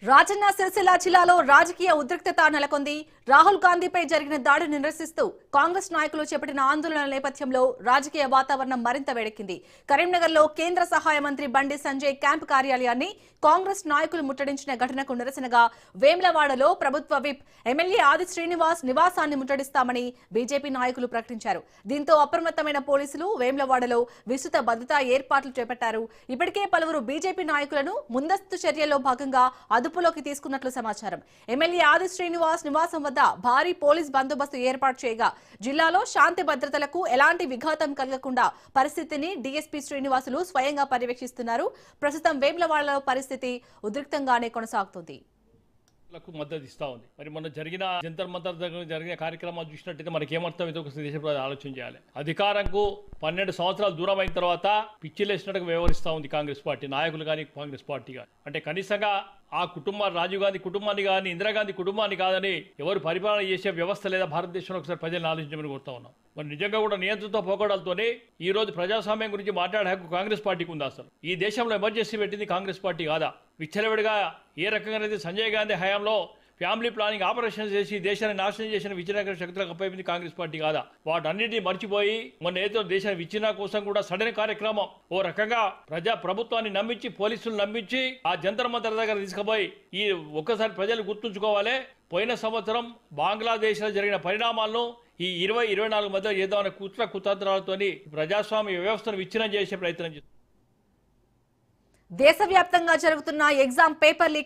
రాజన్న సిరిసిల్ల జిల్లాలో రాజకీయ ఉద్రిక్తత నెలకొంది. రాహుల్ గాంధీపై జరిగిన దాడిని నిరసిస్తూ కాంగ్రెస్ నాయకులు చేపట్టిన ఆందోళనల నేపథ్యంలో రాజకీయ వాతావరణం మరింత వేడెక్కింది. కరీంనగర్లో కేంద్ర సహాయ మంత్రి బండి సంజయ్ క్యాంపు కార్యాలయాన్ని కాంగ్రెస్ నాయకులు ముట్టడించిన ఘటనకు నిరసనగా వేములవాడలో ప్రభుత్వ విప్ ఎమ్మెల్యే ఆది శ్రీనివాస్ నివాసాన్ని ముట్టడిస్తామని బీజేపీ నాయకులు ప్రకటించారు. దీంతో అప్రమత్తమైన పోలీసులు వేములవాడలో విస్తృత భద్రతా ఏర్పాట్లు చేపట్టారు. ఇప్పటికే పలువురు బీజేపీ నాయకులను ముందస్తు చర్యల్లో భాగంగా అదుపులోకి తీసుకున్నట్లు సమాచారం. ఎమ్మెల్యే ఆది శ్రీనివాస్ నివాసం వద్ద భారీ పోలీస్ బందోబస్తు ఏర్పాటు చేయగా జిల్లాలో శాంతి భద్రతలకు ఎలాంటి విఘాతం కలగకుండా పరిస్థితిని డీఎస్పీ శ్రీనివాసులు స్వయంగా పర్యవేక్షిస్తున్నారు. ప్రస్తుతం వేములవాడలో పరిస్థితి ఉద్రిక్తంగానే కొనసాగుతుంది. మద్దతు ఇస్తా ఉంది. మరి మొన్న జరిగిన జంతర్ మంతర్ దగ్గర జరిగిన కార్యక్రమాలు చూసినట్టయితే మనకి ఏమర్థం అయితే ఒక దేశ ప్రజలు ఆలోచన చేయాలి. అధికారంకు 12 సంవత్సరాలు దూరం అయిన తర్వాత పిచ్చిలేసినట్టుగా వ్యవహరిస్తూ ఉంది కాంగ్రెస్ పార్టీ నాయకులు కానీ కాంగ్రెస్ పార్టీ కానీ. అంటే కనీసంగా ఆ కుటుంబాన్ని, రాజీవ్ గాంధీ కుటుంబాన్ని కానీ ఇందిరాగాంధీ కుటుంబాన్ని కాదని ఎవరు పరిపాలన చేసే వ్యవస్థ లేదా భారతదేశంలో ఒకసారి ప్రజలను ఆలోచించమని కోరుతా ఉన్నాం. మరి నిజంగా కూడా నియంత్రణతో పోకడాలతోనే ఈ రోజు ప్రజాస్వామ్యం గురించి మాట్లాడే హక్కు కాంగ్రెస్ పార్టీకి ఉంది. అసలు ఈ దేశంలో ఎమర్జెన్సీ పెట్టింది కాంగ్రెస్ పార్టీ కాదా? విచ్చలవిడిగా ఏ రకంగానైతే సంజయ్ గాంధీ హయాంలో ఫ్యామిలీ ప్లానింగ్ ఆపరేషన్ చేసి దేశాన్ని నాశనం చేసిన విచ్ఛిన్నకర శక్తులకు అప్పైంది కాంగ్రెస్ పార్టీ కాదా? వాటన్నిటిని మర్చిపోయి మొన్న ఏదో దేశాన్ని విచ్ఛిన్న కోసం కూడా సడన్ కార్యక్రమం ఓ రకంగా ప్రభుత్వాన్ని నమ్మించి పోలీసులు నమ్మించి ఆ జంతర్ మంతర్ దగ్గర తీసుకుపోయి ఈ ఒక్కసారి ప్రజలు గుర్తుంచుకోవాలి. పోయిన సంవత్సరం బంగ్లాదేశ్లో జరిగిన పరిణామాలను ఈ 20-24 మధ్య చేద్దామనే కుతంత్రాలతో ప్రజాస్వామ్య వ్యవస్థను విచ్ఛిన్నం చేసే ప్రయత్నం చేస్తారు. దేశవ్యాప్తంగా జరుగుతున్న ఎగ్జామ్ పేపర్ లీక్